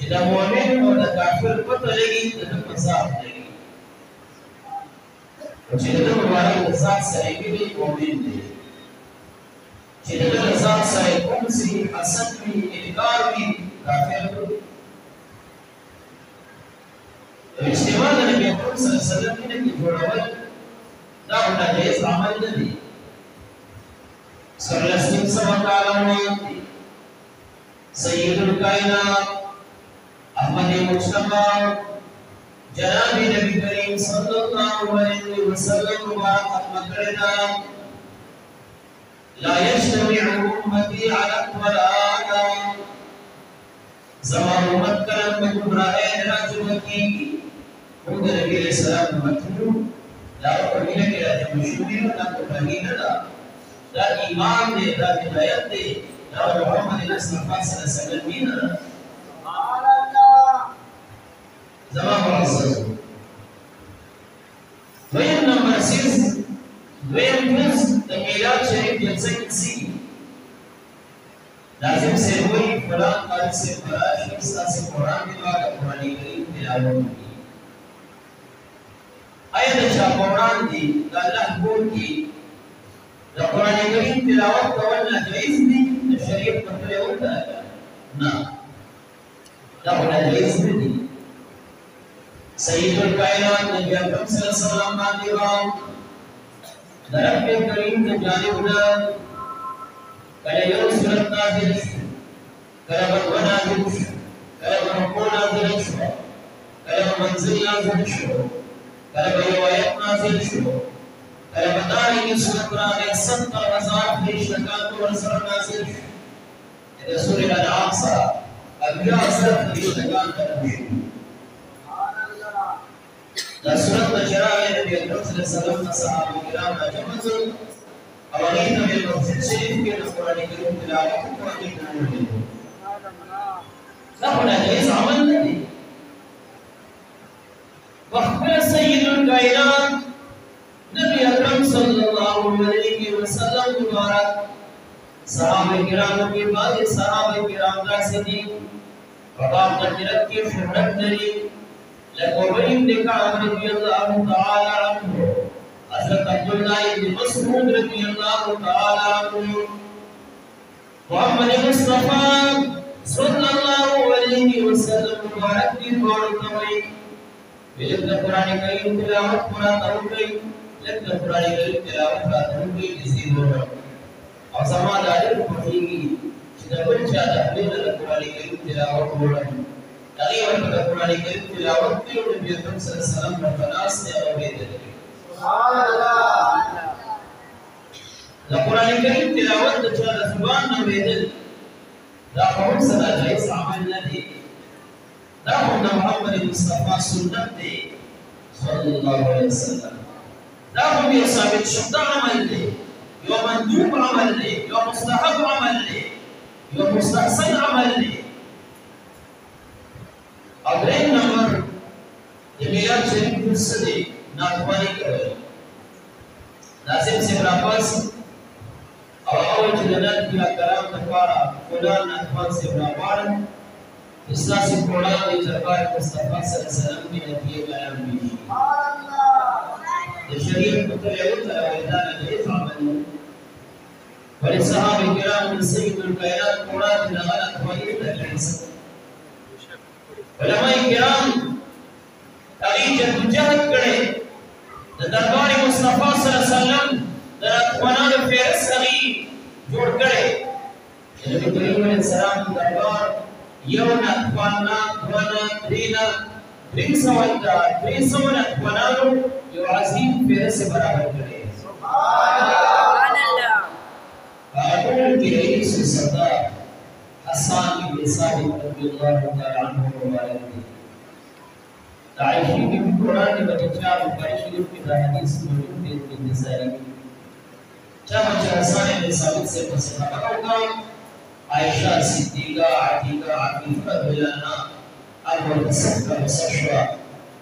چې دا مؤمن او د کافر پته لګي د مصاب لګي او چې د مبارک د ذات سره وي مؤمن دی چې د ذات سره کوم سي حسد وي انکار وي کافر دی اجتماع د نبی اکرم صلی الله علیه وسلم کې جوړول دا متجاوز عمل نه دی صلی الله علیه وسلم سید الکائنات احمد مصطفى جناب نبی کریم صلی اللہ علیہ وسلم مبارک مکرنا لا يجتمع امتی على الضلالة زمان امت کرم میں گمراہ راجمکی خود نبی علیہ السلام مطلوب لا قبیلہ کے راجہ مشہوری نا قبیلہ نا دا ایمان دے دا ہدایت دے دا محمد مصطفى صلی اللہ علیہ وسلم زمان معزز دویم نمبر 6 دویم جز میلاد شریف جلسہ کسی لازم سے ہوئی فلان قاری سے فراش کسا سے قرآن کے بعد قرآن کریم تلاوت کی آیت اچھا قرآن دی دا اللہ بول کی دا قرآن کریم تلاوت کولنا جائز دی دا شریف مطلع ہوتا ہے نا دا قرآن جائز دی سید الکائنات نبی اکرم صلی اللہ علیہ وسلم باندیوان درب کریم کے جانب دا کلے یو صورت نازل شو کلے بدو نازل شو کلے برکو نازل شو کلے منزل نازل شو کلے بیوایت نازل شو کلے بداری کی صورت رانے 70,000 فرشتگان کو رسول نازل شو رسول الانعام سا ابیا اثر فرشتگان کرم شو دا صورت نجراء نبی اکرم صلی اللہ علیہ وسلم صحابہ کرام جمعت اولیت میں مسجد شریف کے قرآن کریم تلاوت کو اپنی قبول دے نہ ہونا جائز عمل نہیں وخبر سید الکائنات نبی اکرم صلی اللہ علیہ وسلم مبارک صحابہ کرام کے بعد صحابہ کرام راشدین وباب تجرت کی شہرت نری لقبين بن كعب رضي الله تعالى عنه حضرت عبد الله بن مسعود رضي الله تعالى عنه محمد مصطفى صلى الله عليه وسلم مبارك دين بارتوي بلد القرآن الكريم تلاوت قرآن توقي لد القرآن الكريم تلاوت قرآن توقي جزيد ورم وسما داري فقيقي شدبر شاد أحمد القرآن الكريم تلاوت ورم تقریباً قرآن کریم تلاوت کی اور نبی اکرم صلی اللہ علیہ وسلم رفناس نے اوید لگی سبحان اللہ دا قرآن کریم تلاوت دا چلا زبان اوید دا قوم صدا جائز عمل ندی دا قوم محمد مصطفى سنت دے صلی اللہ علیہ وسلم دا قوم یہ ثابت شدہ عمل دے یو مندوب عمل دے یو مستحب عمل دے یو مستحسن عمل دے اگرین نمبر میلاد شریف فرصدی ناکوانی کرے ناظم سے براپاس اور اول جنات کی اکرام تفارا فلان ناکوان سے براپارا اصلاح سے قرآن دی جربار مصطفیٰ صلی اللہ علیہ وسلم کی نبی قیام بھی یہ شریف مطلعون تلویدان جیز عمل ولی صحابہ کرام من سید الکائنات قرآن دی نغال اکوانی تکلیس علماء کرام تاریخ جدوجہد کرے دربار مصطفیٰ صلی اللہ علیہ وسلم در اخوانان فیرس حقی جوڑ کرے نبی کریم علیہ السلام دربار یون اخوانا اخوانا درین سوان اخوانانو یو عظیم فیرس سے برابر کرے سبحان اللہ اکبر کی رئیس صدار حسان بن ثابت رضی اللہ تعالی عنہ وبارک تعيشين في القرآن بتجاب وبعيشين في الحديث موجود في النسائي كما جرسان الثابت سے صحابہ عائشہ صدیقہ عتیقہ عفیفہ بلانا ابو الصفا وصفا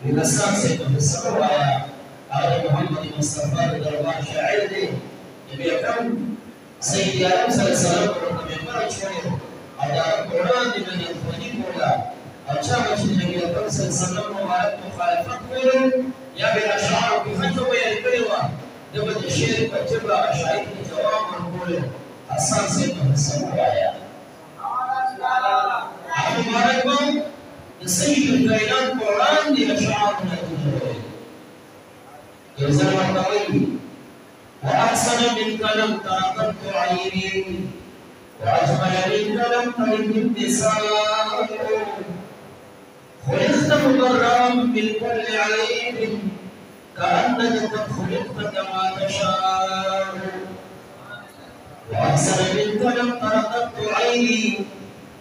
بلسان سے تصور آیا اور محمد مصطفی دربار شاعر نے نبی اکرم سید عالم صلی اللہ علیہ وسلم کو پیغمبر چھوڑے اور قرآن میں یفنی بولا اچھا مجھ نبی اکرم صلی اللہ علیہ وسلم مبارک مخالفت کرو یا بالاشعار کی فتوى الكلمه دبل الشيء فتبع شاعر جواب منقول حسان سيد تصور آیا مبارک بم سید الکائنات قرآن دی اشعار نتیجه يوزن مرتوي وأحسن منك لم تعقدت عيني وأجمل منك لم تلد النساء خلقت مبررا من كل عيب كأنك قد خلقت كما تشاء وأحسن منك لم تعقدت عيني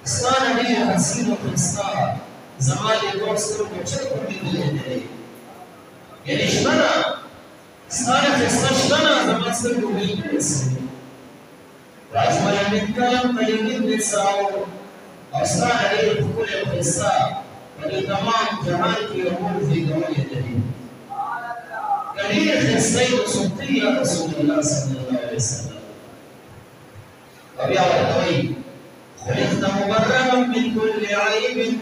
صار لي حسين قصار زمان الوصل وشرق من الهدى يعني شبنا صار فستشتنا زمان سرق بالبس وأجمل منك لم تلد النساء وصار لي كل قصار ولتمام جمالك يقول في جمال الدين كريم السيد صوتي يا رسول الله صلى الله عليه وسلم وبيع الطويل خلقت مبررا من كل عيب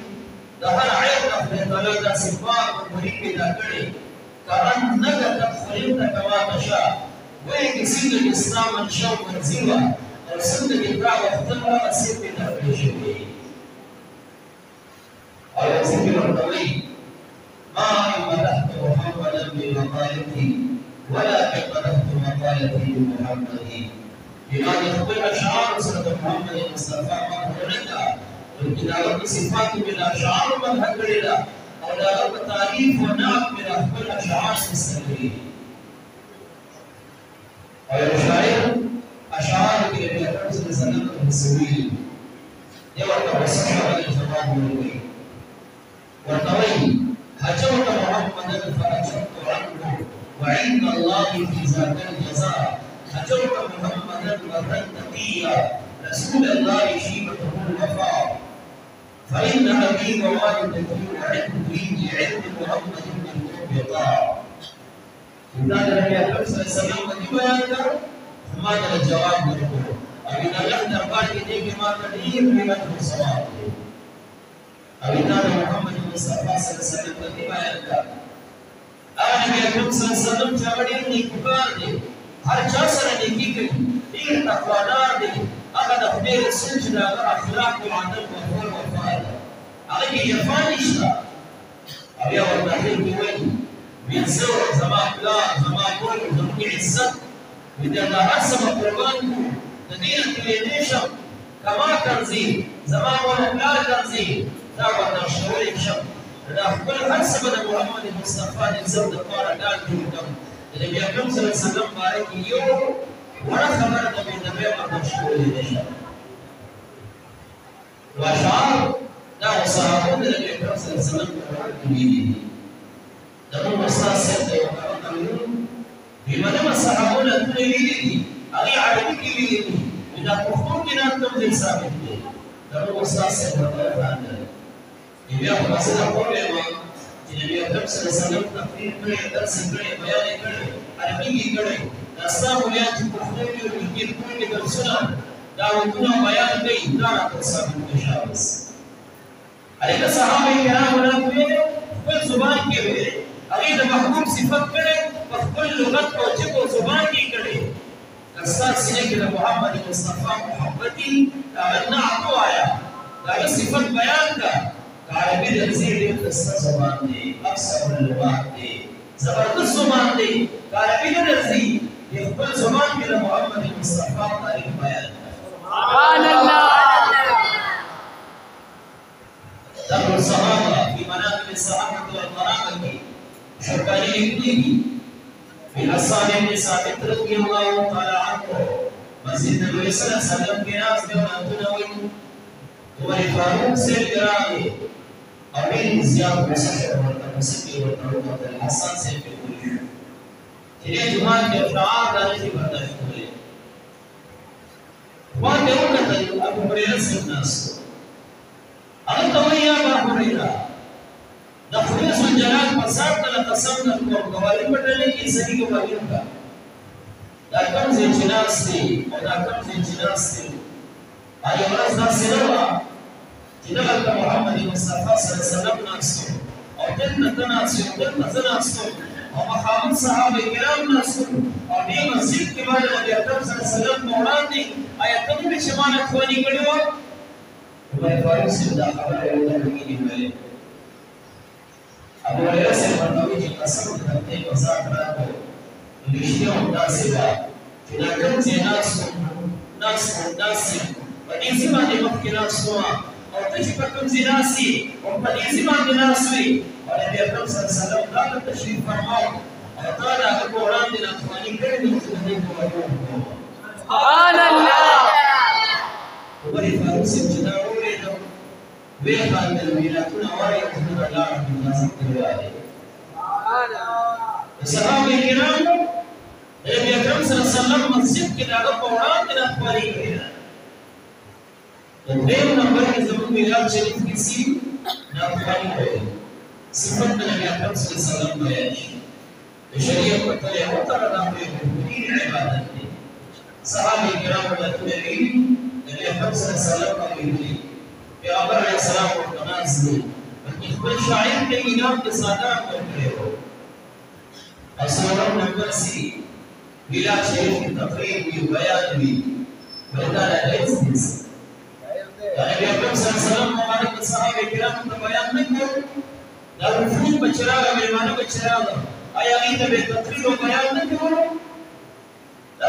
دهر عيبك في ثلاثة صفات مريب ذكري كأنك قد خلقت كما تشاء ويكسيد الإسلام من شوق منزوى ورسلت بالدعوة واختبر أسير بنفر شبيه ويكسيد الطويل ما مدحت محمدا بمقالتي ولكن مدحت مقالتي بمحمد بما يخبر أشعار سيدنا محمد المصطفى مقبولنا والكتابة صفات من أشعار من هكذا أو لا تعريف ونعت من أخبر أشعار مستمرين ويشاعر أشعار النبي أكرم صلى الله عليه وسلم المسويين يوم وصحبه الجواب والوي والنوي هجوت محمدا فأجبت عنه وعند الله في ذاك الجزاء هجوت محمدا مرا تقيا رسول الله شيبته الوفاء فإن أبي ووالدتي وعندي علم محمد بن القرب إذا النبي أكرم صلى الله عليه وسلم بيان کر ہمارا جواب دیکھو ابھی اللہ دربار کے دیکھ ما قدیم قیمت ثواب دے ابھی محمد مصطفی صلی اللہ علیہ وسلم کی بیان کر نبی اکرم صلی اللہ علیہ وسلم چاوڑی نیکوکار دے ہر چا سره نیکی کوي ډیر تقوادار دي هغه د خدای رسول چې د اخلاق او عادت او خلق وفا هغه کې جفا نشته او بیا ورته کوي من زور زما پلار زما کور زموږ عزت د هر څه قربان کو د دې کلیدیشم کما کنزي زما مور پلار کنزي دا ورته شوري شم دا خپل هر څه د محمد مصطفی د عزت لپاره ډال جوړ النبي أكرم صلى الله عليه وسلم بارك يوم ولا خبر من النبي مشهور ليش وشعار ده صحابون النبي أكرم صلى الله عليه وسلم كبير ده مستعد سيد وكرم بمن ما صحابون كبير أغي عربي كبير إذا كفر من أنتم ثابت ده مستعد سيد وكرم النبي أكرم صلى الله عليه وسلم النبي أكرم صلى الله عليه وسلم تقرير كړي درس کړي بیان کړي عربي کړي داستان ولایت پښتوني او انګلیسي کړي درسونه دا ودونه بیان کوي دا تاسو ته شاباس اړیکه صحابه کرام ولته په زبان کې وي هغه د محبوب صفات کړي په خپل لغت او جبو زبان کې کړي اساس یې کې د محمد مصطفی محبتي نعت آیا دا صفات بیان کا عربي الزيد قصه زبان دي اكثر اللغات دي زبردست زبان دي عربي الزيد يقبل زبان کې محمد مصطفی تاریخ بیان سبحان الله ذكر الصحابه في مناقب الصحابه والمراقب شرباني ابني في حسان بن ثابت رضي الله تعالى عنه مسجد النبي صلى الله عليه وسلم کے ناس میں انتنوي عمر فاروق سے گرامی امین زیاد مسافر مسکی ورته الحسن سے په ویل چې جمعه کې افعال دغه برداشت کړي وان ته وکړل ابو هريره سناس هغه ته یا ابو هريره د خدای سبحانه جلال په سات له قسم د کوالي پټلې کې صحیح کوالي کا دا کوم چې جناس دي او دا کوم چې جناس دي آیا ورځ دا سره چې د محمد مصطفی صلی الله علیه وسلم ناس او دلته ناس او مخامخ صحابه کرام ناس او دې مسجد کې باندې نبی اکرم صلی الله علیه وسلم وړاندې آیا ته به شمانه خواني کړو وای فاروق صاحب دا خبره یو ځل ویلې ابو هريره سے فرمایي چې قسم دې په ذات راکو لښتیو دا سیوا چې دا کوم چې ناس په دې سیمه باندې مخکې ناس او ته چې په کوم ځای ناسي او په دې سیمه باندې ناس وي او نبی اکرم صلی الله علیه وسلم دا تشریف فرماو او تا دا په وړاندې نه خواني کړی نو چې دې کوو سبحان الله وګورئ فاروق صاحب چې دا وایي وی باندې میراثونه وایي چې الله رب العزت کړی صحابه کرام نبی اکرم صلی الله علیه وسلم مسجد کې دا په وړاندې نه خواني کړی دیم نمبر کې زموږ میراث شریف کې سی نافرمانی کوي صفات نبی اکرم صلی الله علیه وسلم بیان شي د شریعت په تله او تر دا په دې عبادت دي صحابه کرام ورته ویلي نبی اکرم صلی الله علیه وسلم ویلي پیغمبر علیه السلام ورته ناز دي چې خپل شاعر ته انعام کې ساده ورکړي اصل نمبر سی میراث شریف کې تقریر وی بیان وی ولدا راځي نبی اکرم صلی الله علیه وسلم مبارک صحابه کرام ته بیان نکړ دا وفود بچراغه مېلمانه بچراغه آیا دې ته تقریر او بیان نکړ دا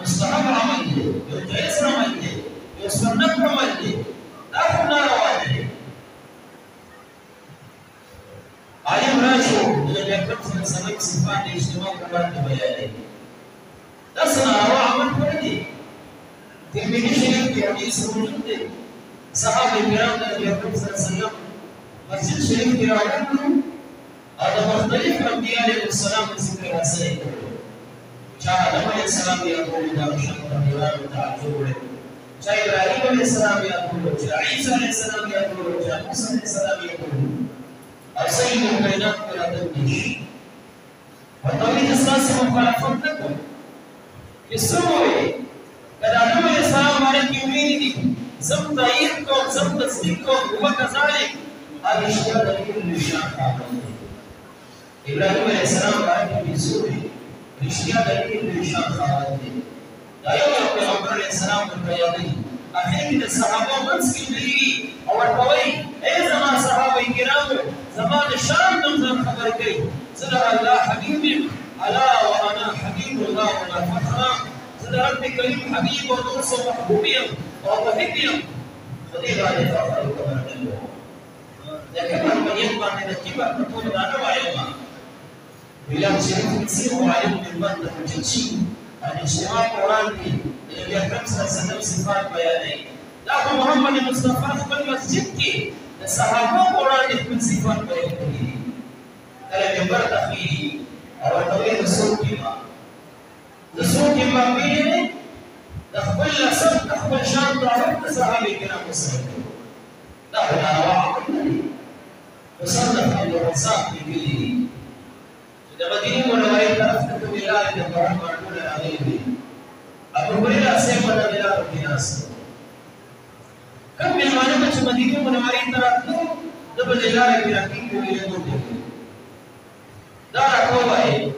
مستحب عمل دی یو جایز عمل دی یو سنت عمل دی دا خو ناروا دی آیا راشو نبی اکرم صلی الله علیه وسلم صفات اجتماع باندې بیان دي دا ناروا عمل دی ترمذی شریف کې حدیث موجود دی صحابه کرام د نبی اکرم صلی الله علیه وسلم مسجد شریف کې راغلي او د مختلف انبیاء علیهم السلام ذکر حاصل کړو چا آدم علیه السلام یې اقول دا شرط دیوار تعجب چا ابراهیم علیه السلام یې اقول چا عیسی علیه السلام یې اقول چا موسی علیه السلام یې اقول او سید الکائنات پر ادب دي وتوحید اساس مخالفت نکړو کیسوي کله آدم علیه السلام باندې ویلي دي زم تایید کو زم تصدیق کو هو کذالک اشیاء دلیل نشان ابراهیم علیه السلام باندې ویسوري اشیاء دلیل نشان خاطر دي دا یو پیغمبر علیه السلام په بیانې اخر کې د صحابه منځ کې ویلي او ورته اے زما صحابه کرامو زما شان نن خبر کوي صدق الله حبیب الا وانا حبیب الله ولا فخر رب کریم حبیب و دوست و محبوبیم و محبیم خدای باندې فخر وکړو لکه په یوه باندې د کیبر په ټول دا نه وایو ویل چې څه وایو په باندې چې ان اجتماع قرآن کې نبی اکرم صلی الله علیه وسلم صفات بیانې دا محمد مصطفی خپل مسجد کې د صحابه قرآن خپل صفات بیان کړي کله منبر تخیری او توحید رسول کې رسول کې مبینه د خپل لسب د خپل شان تعارف د صحابه کرام سره دا ناروا وصدق ابو رزاق بيقولي د مدینه منوره طرف ته ویلای د قرآن ورکول راغلي دي ابو هريره سے په دلار کې ناس کوم مېلمانه چې مدینه منوره طرف ته د دلار کې راځي ویلای دا راکوي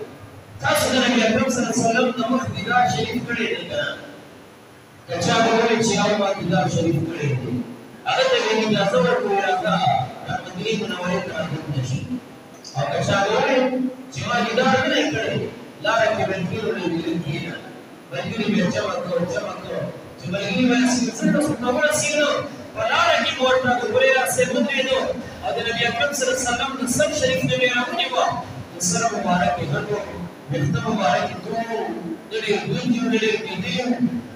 تاسو د نبی اکرم صلی الله علیه وسلم د مخ دیدار شریف کړی دی کنه کچا وګورئ چې هغه ما دیدار شریف کړی دی هغه ته ویل اجازه ورکوي راځه د مدینه منوره ته راځي او کچا وګورئ چې ما دیدار نه کړی لار کې بنفیر له ویل کیږي بنفیر به چمکو چې بلګي باندې څنګه څنګه سینو ولار کې ورته وګورئ راځي مدري نو او د نبی اکرم صلی الله علیه وسلم د سب شریف نه راغلی و سره مبارک هغه مخته مبارک ته دې ګونجو دې دې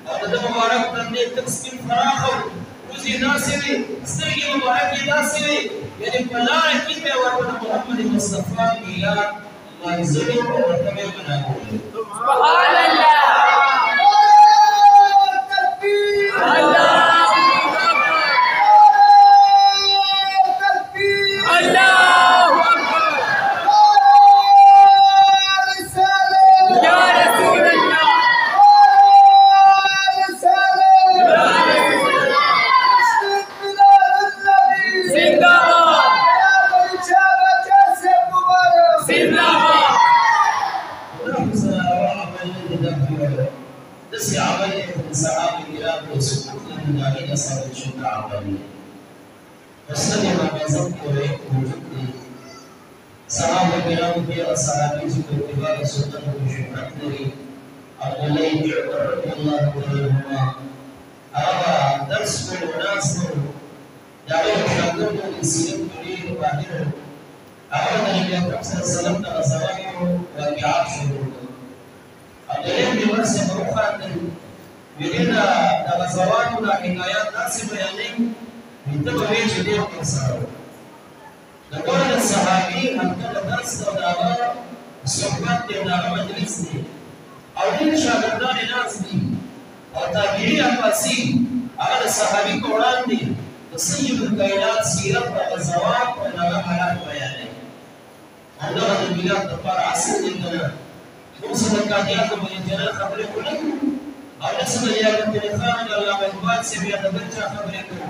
او د مبارک تندې تقسیم فراخ او روزي چې داسې وي سترګې مبارکې داسې وي یعنې په لاره کې به ورته محمد مصطفی میلاد منزلې او ورته به بناوي سبحان الله تکبیر الله صحابه کرام کې اصحابي چې په اتباع سنت او شهرت لري عبد الله بن عمر رضی الله عنهما هغه درس کول ناس نو دا یو شاګرد د سیرت لري باندې هغه د نبی اکرم صلی الله علیه وسلم د غزواتو واقعات شروع کړل عبد الله بن عمر څخه وفاتل وینا د غزواتو د حکایات داسې بیانې انته به چې ډېر کسره د ټول صحابي هغه درس او داوا صحبت دی دا مجلس دی او ډېر شاګردان ناس دي او تابعین افاسی هغه صحابي قرآن دی د سید الکائنات سیرت او غزوات او هغه حالات بیانوي الله د میلاد لپاره اصل دی کنه موږ څنګه کاږه په جنرال خبرې کوو او څنګه یې د تلفون د الله اقبال سی بیا د بل چا خبرې کوو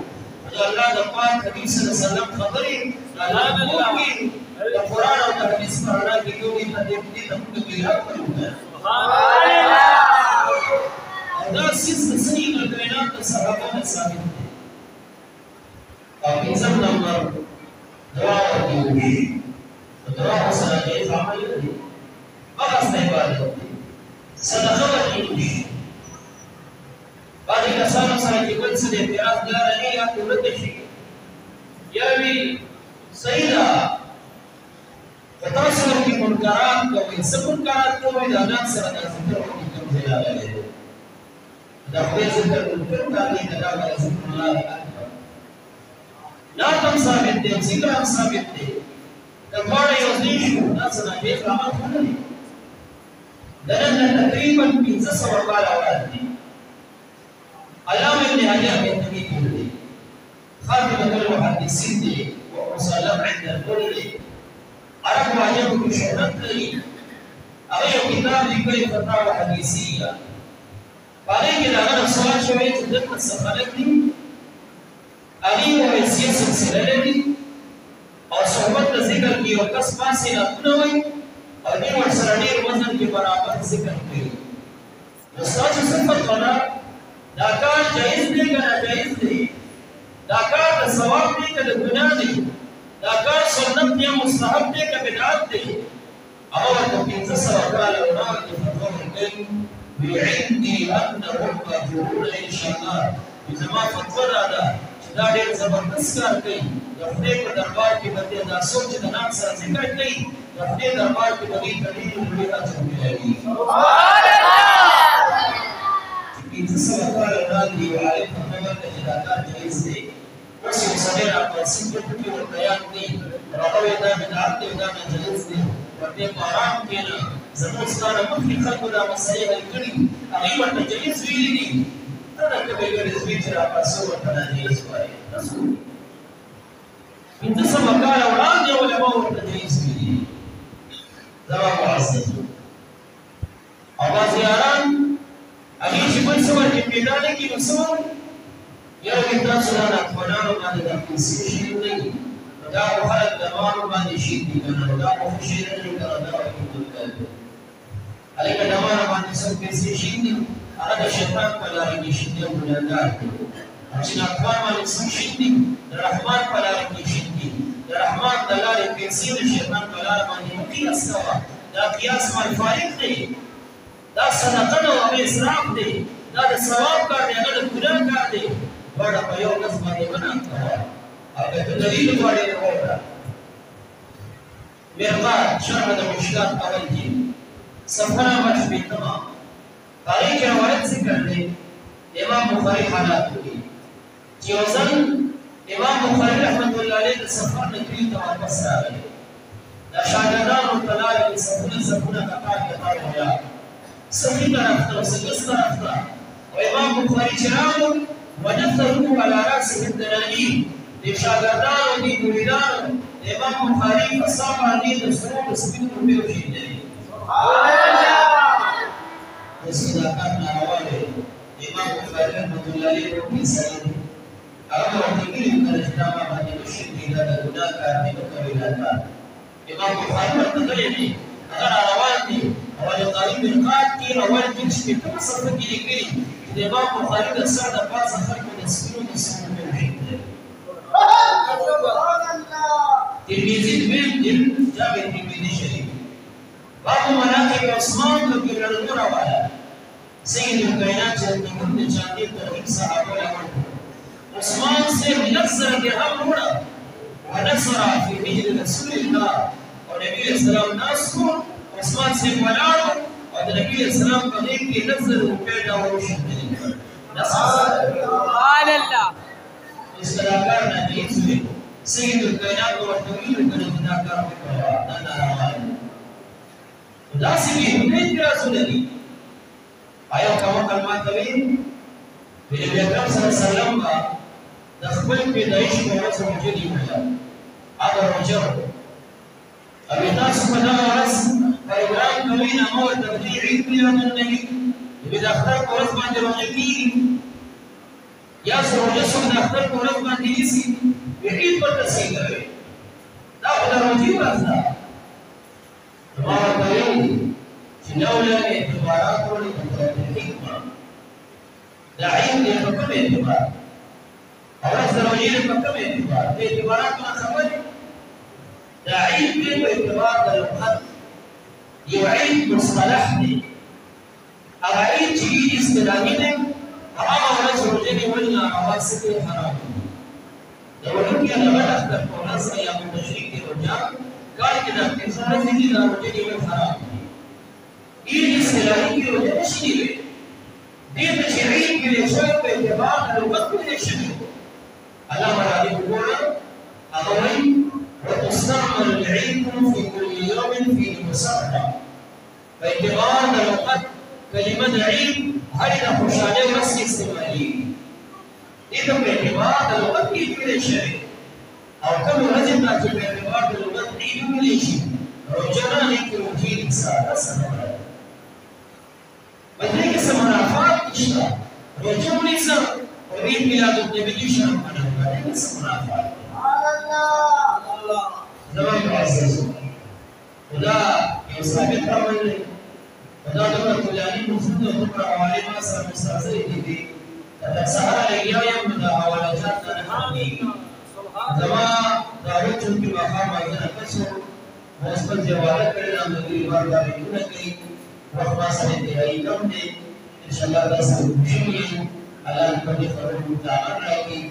الله د پاک حبیب صلی الله علیه وسلم خبرې الله د قرآن او د حدیث په اړه کې یو دې د دې د میلاد په اړه سبحان الله دا سیس سید الکائنات صحابه ثابت دي او انسان نمبر دعا کوي دعا سره دې عمل دي بس نه عبادت دي صدقه ورکړي بعضې کسانو سره چې بل څه د اعتراض لاره نه یا ورته شي یا وي صحیح ده که تاسو ورکې منکرات کوئ څه منکرات کوئ د الله سره دا ذکر وکړي کوم ځای راغلی دی د خدای ذکر منکر کاږي د الله ذکر الله اکبر لا هم ثابت دی ذکر هم ثابت دی د دواړه یو ځای شو دا څه نه ډېر عمل خو نه دی د نن تقریبا 1500 کاله وړاندې علامه ابن حجر بن تميم دي خاتمه المحدثين دي ومسلم عند الكل عرب واجب بشهرت لي هغه کتاب لیکلی فتاوی حدیثیه باندې کې دا سوال شوی چې دغه څخه دي هغه حیثیت سلسله لري او صحبت ذکر کی او کس پاسې نه کوي او دې ورسره ډېر وزن کې برابر ذکر کوي استاد صفت ولا دا کار جایز دی که ناجایز دی دا کار د ثواب دی که د ګناه دی دا کار سنت یا مستحب دی که بدعت دی هغه ورته 1500 کاله وړاندې فتوا ورکوي وی عندي انهم مجبورون ان شاء الله زما فتوا دا ده چې دا ډېر زبردست کار کوي د خدای په دربار کې به دا څوک چې د نام سره ذکر کوي د خدای دربار کې به دې ته ډېر لوی اجر ملوي سبحان الله انتصار کار وړاندې عالم په خبر د هدایت جایز دی اوس یو سړی راپاسې په ټول بیان دی راغلی دا بدعت دی دا جایز دی ورته په آرام کېنه زموږ ستاره مخکې خلکو دا مسایل حل کړي هغوی ورته جایز ویلي دي ته دا که به ګرځ وي چې راپاسې ورته ناجایز وایي پنځه سوه کاله وړاندې علما ورته جایز ویلي دي زما معزز او بعضې یاران هغې چې بل څه ورکې پیدا نه کړي نو څه وایي یاره کې تاسو دا ناخوانانو باندې دا پیسې شي نه دي نو دا خو خلک د مالو باندې شي دي که نه دا خو ښه شی نه دي که نه دا حکمت دی هلکه د مالو باندې څوک پیسې شي دي هغه د شیطان په لاره کې شي دي او ګناهګار دي او چې ناخوان باندې څوک شي دي د رحمان په لاره کې شي دي د رحمان د لارې پیسې د شیطان په لاره باندې مه قیاس کوه دا قیاس مال فارق دی دا صدقه ده او اسراف دی دا د ثواب کار دی هغه د ګناه کار دی دواړه په یو کس باندې منع کوه او که ته دلیل غواړې نو وکړه مرقات شرح د مشکات اول کې صفحه نمبر 15 هغې کې روایت ذکر دی امام بخاري حالات کې چې وزن امام بخاري رحمت الله علیه د سفر نه کلی ته واپس راغلی دا شاګردانو ته لارې کې صفونه کتار ویا صحیح طرف ته سګس طرف ته او امام بخاري چې راغلو ونثروا على راسه الدنانير د شاګردانو دي مریدانو امام بخاري په سا باندې د سرو سپینو روپیو کېږدي د صداقت ناروا دی امام بخاري رحمت الله علیه روپۍ سره هغه ورته ویلي کله چې دا ما باندې مشرک دی دا د ګناه کار دی نو قبیله کار امام بخاري ورته غلی دی هغه راروان دی اول قریب القات کې اول جلس کې کوم صفحه کې لیکلي چې د امام بخاري د سر د پاسه خلکو د سپینو د سرو روپیو کېږدي ترمذي دویم جلد جامع ترمذي شریف باب مناقب عثمان رضی الله عنه والا سید الکائنات جنت بن چاندی ترغیب صحابہ عثمان سے نصر درهم وڑا ونصر في دين رسول الله ونبي السلام ناس کو عثمان سے ولاړو او نبی السلام په دې کې نصر پیدا وشو سبحان الله استراکار نبی سید الکائنات ورته ویل کړه دا کار وکړه دا روان دا سیمه دې رسول الله آیا کوم کلمات کوي نبی اکرم صلی الله علیه وسلم د خپل پیدایش په ورځ موجودي ویل هغه رجو ابي تاسو په دا ورځ پیغام کوي نه مو تبلیغ عید له نبی د اختر په ورځ باندې روزي یا سره سم د اختر په ورځ باندې نيسي عید په تسهیل کوي دا په روزي ورځ ده ما کوي چې لولا اعتبارات ولې حکمه دا عین دې په کوم اعتبار اول سروجین په کوم اعتبار د اعتبارات نه خبرې دا عین دې په اعتبار د لغت یو عین مصطلح دی هغه عین چې اصطلاحي دی هغه ورځ سروجین ولنا اواسطه حرام دا ورته نه اختر په ورځ یا مشرک دی رجا کار کې دا انسان دې دا سروجین ول حرام این اصطلاحی کی وجہ نشی ہوئی دین تشریعی کے لیے شوق پہ اعتبار لغت کے لیے شریع اللہ مرادی بقولا اغوی وتستعمل العيد في كل يوم فيه مسرح فاعتبار لغت كلمة عيد هذا خوشانه ورس استعمالی اذا باعتبار لغت کی لیے شریع او کم رجل نہ کہ باعتبار لغت عيد کے لیے شریع رجنا نے کہ مفید سارا سنہ بدري کې سمنافات نشته رجوع نظام او عيد ميلاد النبي شرم کنه باندې سمنافات الله زمان عزیز خدا یو ثابت عمل دی خدا د کلانی مفید او پر حواله ما سره مستاثر دي دا سهار لګیا یم د حوالجات نه حامي زما دا رجوع په مقام باندې کسو مثبت جواب کړل نو د باندې کوي وقت سره دی ایتم دی ان شاء الله تاسو خوشی الله دې په دې خبرو تعالی راکړي